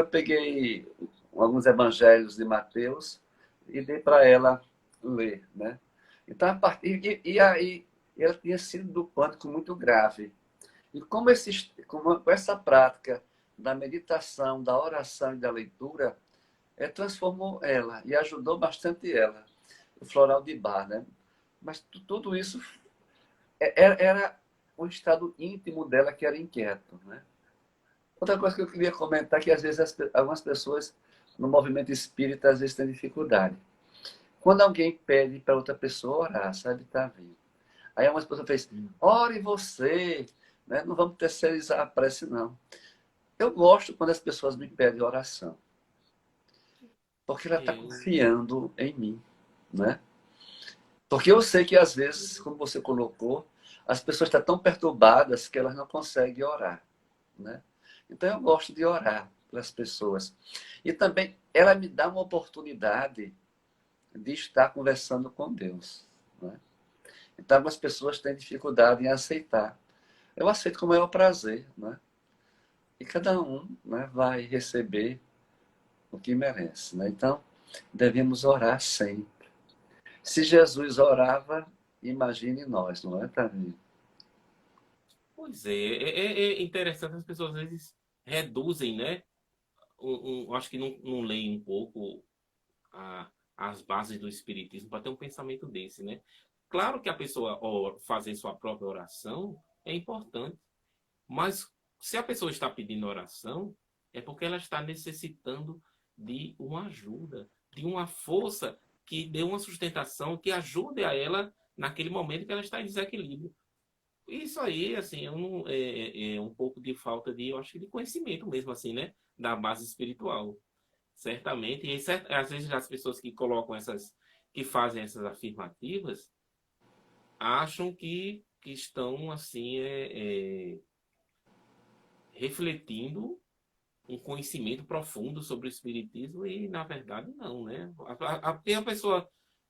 peguei alguns evangelhos de Mateus e dei para ela ler. Né? Então, e aí, ela tinha sido do pânico muito grave. E como com essa prática da meditação, da oração e da leitura, transformou ela e ajudou bastante ela, o floral de Bach, né? Mas tudo isso era o estado íntimo dela que era inquieto, né? Outra coisa que eu queria comentar é que às vezes algumas pessoas no movimento espírita às vezes têm dificuldade. Quando alguém pede para outra pessoa orar, sabe, tá vindo. Aí algumas pessoas fez, ore você, né? Não vamos terceirizar a prece, não. Eu gosto quando as pessoas me pedem oração. Porque ela está confiando em mim, né? Porque eu sei que às vezes, como você colocou, as pessoas estão tão perturbadas que elas não conseguem orar, né? Então eu gosto de orar pelas pessoas. E também ela me dá uma oportunidade de estar conversando com Deus, né? Então algumas pessoas têm dificuldade em aceitar. Eu aceito com o maior prazer, né? e cada um, né, vai receber o que merece. Né? Então, devemos orar sempre. Se Jesus orava, imagine nós, não é, Tani? Pois é interessante, as pessoas às vezes reduzem, né? Acho que não leem um pouco as bases do espiritismo para ter um pensamento desse, né? Claro que a pessoa fazer sua própria oração é importante, mas se a pessoa está pedindo oração, é porque ela está necessitando de uma ajuda, de uma força que dê uma sustentação, que ajude a ela naquele momento que ela está em desequilíbrio. Isso aí, assim, é um pouco de falta de, eu acho que de conhecimento mesmo, assim, né? Da base espiritual. Certamente. E às vezes as pessoas que colocam que fazem essas afirmativas, acham que estão, assim, refletindo um conhecimento profundo sobre o espiritismo e, na verdade, não, né? Porque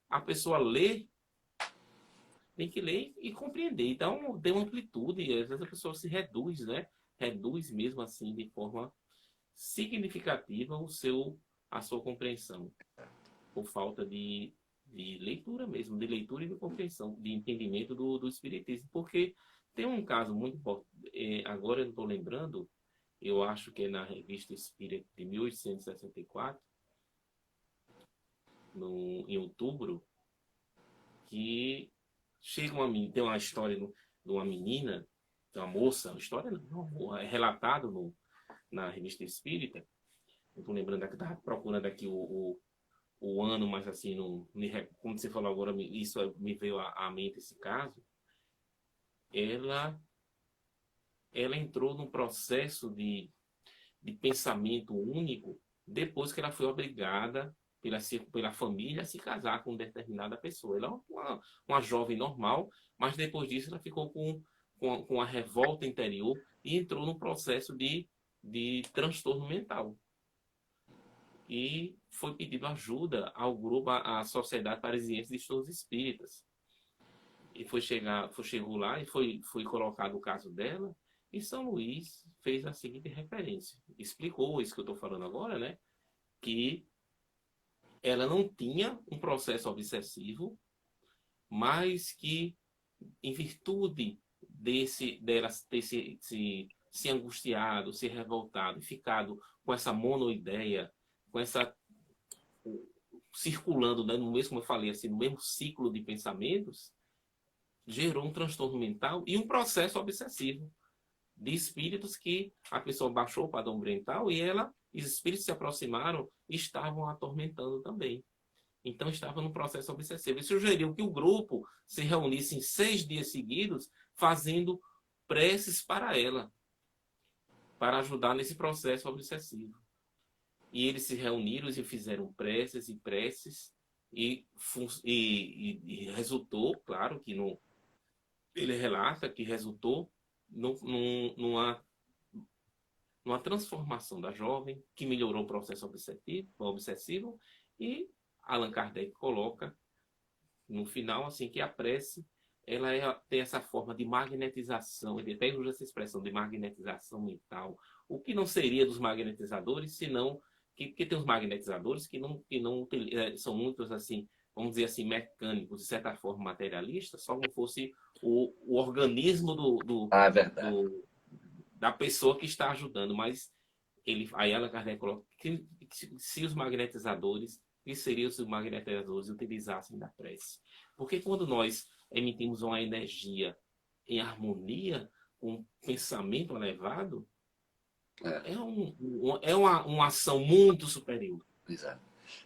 a pessoa lê, tem que ler e compreender. Então, dê uma amplitude. E às vezes a pessoa se reduz, né? Reduz mesmo assim, de forma significativa, a sua compreensão. Por falta de leitura mesmo, de leitura e de compreensão, de entendimento do espiritismo. Porque tem um caso muito importante. Agora eu não estou lembrando, eu acho que é na Revista Espírita de 1864, em outubro, que chega tem uma história de uma menina, de uma moça, uma história não, é relatado na Revista Espírita. Não estou lembrando, estava procurando aqui o ano, mas assim, como você falou agora, isso me veio à mente esse caso. Ela, ela entrou num processo de pensamento único depois que ela foi obrigada pela família a se casar com determinada pessoa. Ela é uma jovem normal, mas depois disso ela ficou com a revolta interior e entrou num processo de transtorno mental. E foi pedido ajuda ao grupo, à Sociedade Parisiense de Estudos Espíritas. E chegou lá e foi colocado o caso dela. E São Luís fez a seguinte referência. Explicou isso que eu estou falando agora, né? Que ela não tinha um processo obsessivo, mas que, em virtude dela ter se angustiado, se revoltado, ficado com essa monoideia, com essa circulando, né, no mesmo, como eu falei, assim, no mesmo ciclo de pensamentos, gerou um transtorno mental e um processo obsessivo de espíritos que a pessoa baixou o padrão mental e os espíritos se aproximaram e estavam atormentando também. Então estava num processo obsessivo. E sugeriu que o grupo se reunisse em 6 dias seguidos, fazendo preces para ela, para ajudar nesse processo obsessivo. E eles se reuniram e fizeram preces e preces, e resultou, claro que ele relata que resultou numa transformação da jovem, que melhorou o processo obsessivo, e Allan Kardec coloca no final assim que a prece tem essa forma de magnetização, ele até usa essa expressão de magnetização mental, o que não seria dos magnetizadores, senão que tem os magnetizadores que não são muitos assim, vamos dizer assim, mecânicos, de certa forma materialistas, só como fosse o organismo Ah, verdade. da pessoa que está ajudando, mas aí Allan Kardec coloca que se os magnetizadores, que seriam se os magnetizadores utilizassem da prece. Porque quando nós emitimos uma energia em harmonia, um pensamento elevado, É, é uma ação muito superior. exato.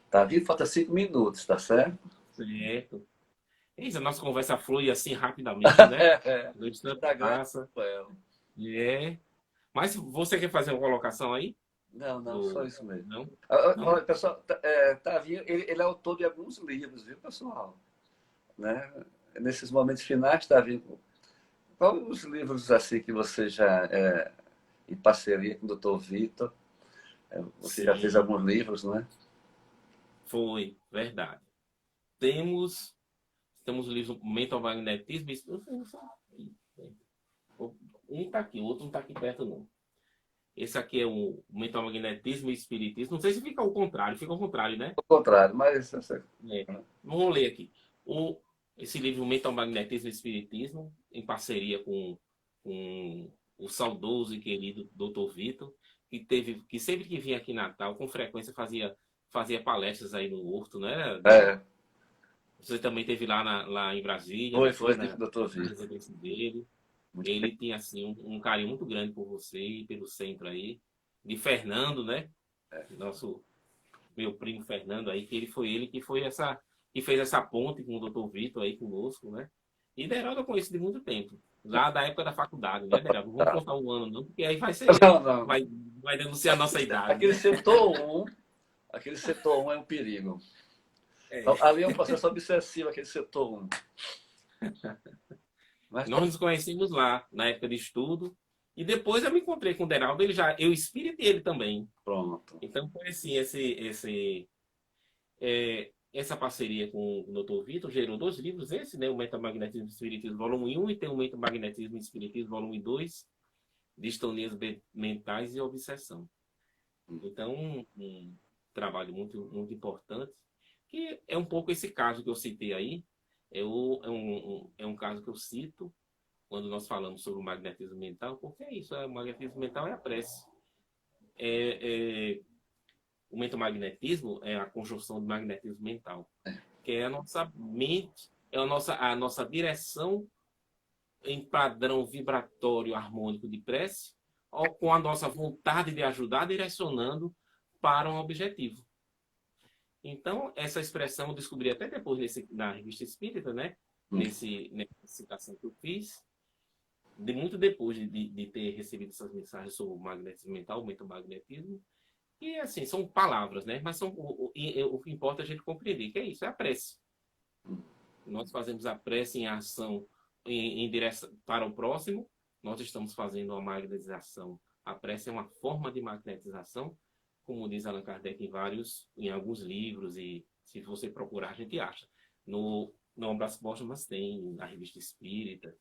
Tá vindo? Falta 5 minutos, tá certo? Certo? Eis, a nossa conversa flui assim rapidamente, né? É, O instante tá grande. passa. Well. É. Mas você quer fazer uma colocação aí? Não, não, só isso mesmo. Não? Não? Olha, pessoal, Tavinho, ele é autor de alguns livros, viu, pessoal? Né? Nesses momentos finais, Tavinho, quais os livros assim que você já, em parceria com o Dr. Vitor, você já fez Sim, alguns livros, não é? foi, verdade. Temos o livro Mentalmagnetismo. Um está aqui, o outro não está aqui perto, não. Esse aqui é o Mentalmagnetismo e Espiritismo. Não sei se fica ao contrário, né? Ao contrário, mas... É. Vamos ler aqui. Esse livro, Mentalmagnetismo e Espiritismo, em parceria com o saudoso e querido Dr. Vitor, que sempre que vinha aqui em Natal, com frequência fazia palestras aí no Horto, né? É, Você também teve lá em Brasília, foi, depois doutor na Vitor. residência dele. Muito bem. Ele tinha assim um carinho muito grande por você e pelo centro aí. De Fernando, né? Nosso meu primo Fernando aí, que ele que foi que fez essa ponte com o Dr. Vitor aí conosco, né? E Deraldo eu conheço de muito tempo. Lá da época da faculdade, né, Deraldo? Não vamos Tá. contar um ano, não, porque aí Não, não. vai, vai denunciar a nossa idade, Aquele né? setor um, aquele setor 1 é um perigo. É. Ali é um processo obsessivo, aquele setor 1. Mas Nós tá nos conhecemos lá, na época de estudo, e depois eu me encontrei com o Deraldo, eu espírito e ele também. pronto. Então foi assim, essa parceria com o Dr. Vitor gerou dois livros, esse, né, o Metamagnetismo e Espiritismo, volume 1, e tem o Metamagnetismo e Espiritismo, volume 2, Distonias Mentais e Obsessão. Então, um trabalho muito importante, que é um pouco esse caso que eu citei aí, é um caso que eu cito quando nós falamos sobre o magnetismo mental, porque é isso, o magnetismo mental é a prece. O mentomagnetismo é a conjunção do magnetismo mental, que é a nossa mente, é a nossa direção em padrão vibratório harmônico de prece, ou com a nossa vontade de ajudar, direcionando para um objetivo. Então, essa expressão eu descobri até depois na Revista Espírita, né? Nessa citação que eu fiz, muito depois de ter recebido essas mensagens sobre o magnetismo mental, o mentomagnetismo. E assim, são palavras, né? Mas o que importa é a gente compreender que é isso, é a prece. Nós fazemos a prece em ação em direção para o próximo, nós estamos fazendo uma magnetização. A prece é uma forma de magnetização, como diz Allan Kardec em alguns livros, e se você procurar, a gente acha. No Obras Póstumas tem, na Revista Espírita,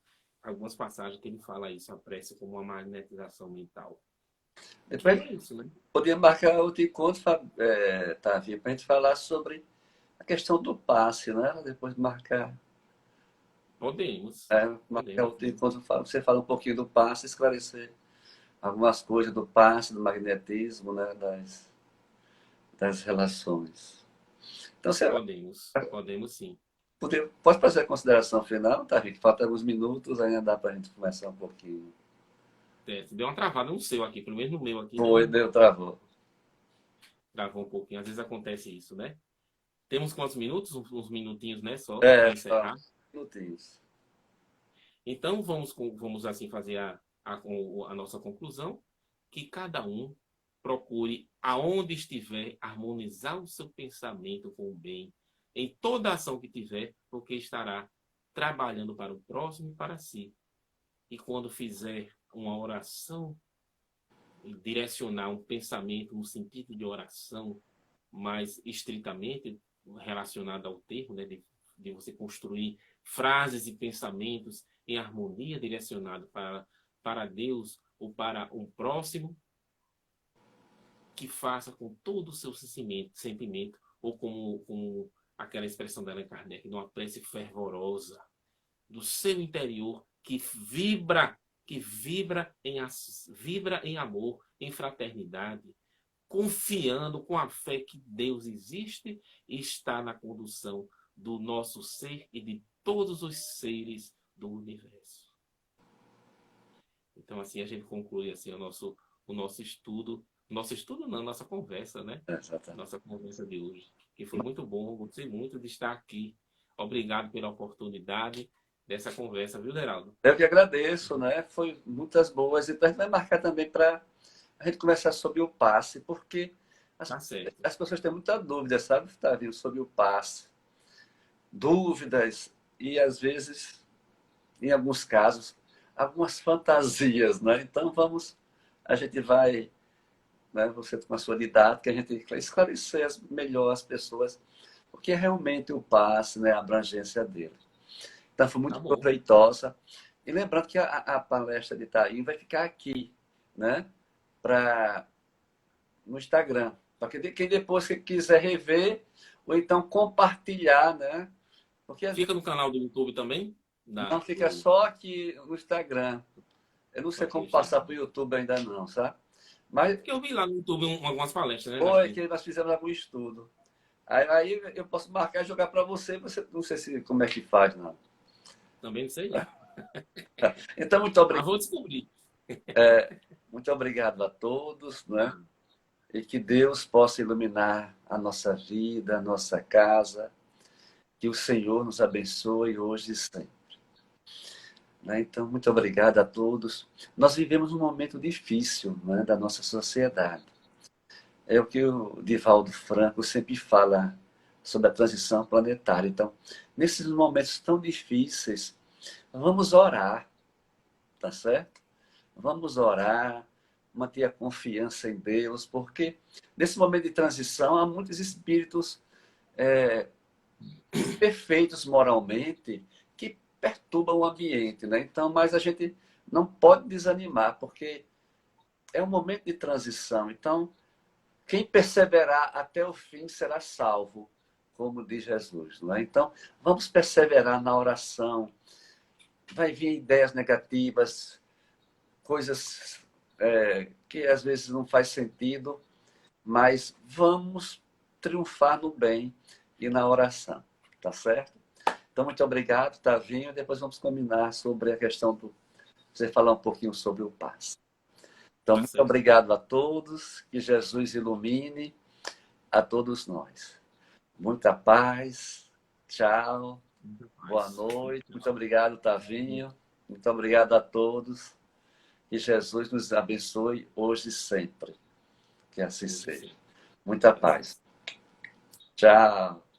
algumas passagens que ele fala isso, a prece como uma magnetização mental. Que Depois é isso, né? podia marcar outro encontro, Tavi, para a gente falar sobre a questão do passe, né? Depois de marcar, Podemos. marcar Podemos. outro encontro, você fala um pouquinho do passe, esclarecer algumas coisas do passe, do magnetismo, né? Das relações. Então, você Podemos sim. pode fazer a consideração final, Tavi? Que falta alguns minutos, ainda dá para a gente conversar um pouquinho. É, deu uma travada no seu aqui, pelo menos no meu aqui, Foi, deu, travou. travou um pouquinho. Às vezes acontece isso, né? Temos quantos minutos? Uns minutinhos, né? Só para Só encerrar. minutinhos. Então vamos assim fazer a nossa conclusão, que cada um procure, aonde estiver, harmonizar o seu pensamento com o bem, em toda ação que tiver, porque estará trabalhando para o próximo e para si. E quando fizer uma oração, direcionar um pensamento no sentido de oração mais estritamente relacionado ao termo, né, de você construir frases e pensamentos em harmonia direcionado para Deus ou para um próximo, que faça com todo o seu sentimento ou como aquela expressão da Allan Kardec, numa prece fervorosa do seu interior vibra em amor, em fraternidade, confiando com a fé que Deus existe e está na condução do nosso ser e de todos os seres do universo. Então, assim, a gente conclui assim, o nosso estudo não, nossa conversa, né? Exatamente. Nossa conversa de hoje, que foi muito bom, gostei muito de estar aqui. Obrigado pela oportunidade dessa conversa, viu, Geraldo? Eu que agradeço, né? Foi muitas boas. E a gente vai marcar também para a gente conversar sobre o passe, porque as, Tá certo. as pessoas têm muita dúvida, sabe, Flavio, sobre o passe. Dúvidas e, às vezes, em alguns casos, algumas fantasias, né? Então, a gente vai, né, você com a sua didática, a gente vai esclarecer melhor as pessoas, porque é realmente o passe, né, a abrangência dele. Então, foi Tá muito bom. proveitosa. E lembrando que a palestra de Itaim vai ficar aqui, né? no Instagram. Para quem depois que quiser rever, ou então compartilhar, né? Porque Fica no canal do YouTube também? não fica só aqui no Instagram. Eu não sei como Ok, já. passar para o YouTube ainda não, sabe? Mas Porque eu vi lá no YouTube algumas palestras, né? foi que nós fizemos algum estudo. Aí eu posso marcar e jogar para você, não sei como é que faz, não. Também não sei, não. Então, Mas vou descobrir. muito obrigado a todos, né? E que Deus possa iluminar a nossa vida, a nossa casa, que o Senhor nos abençoe hoje e sempre. Né? Então, muito obrigado a todos. Nós vivemos um momento difícil, né, da nossa sociedade. É o que o Divaldo Franco sempre fala sobre a transição planetária. Então, nesses momentos tão difíceis, vamos orar, tá certo? Vamos orar, manter a confiança em Deus, porque nesse momento de transição há muitos espíritos imperfeitos moralmente que perturbam o ambiente, né? Então, mas a gente não pode desanimar, porque é um momento de transição. Então, quem perseverar até o fim será salvo, como diz Jesus, não é? Então, vamos perseverar na oração. Vai vir ideias negativas, coisas que às vezes não faz sentido, mas vamos triunfar no bem e na oração, tá certo? Então, muito obrigado, Tavinho. Depois vamos combinar sobre a questão do... Você falar um pouquinho sobre o passe. Então, Tá muito certo. obrigado a todos. Que Jesus ilumine a todos nós. Muita paz. Tchau. Boa noite. Muito obrigado, Tavinho. Muito obrigado a todos. Que Jesus nos abençoe hoje e sempre. Que assim seja. Muita paz. Tchau.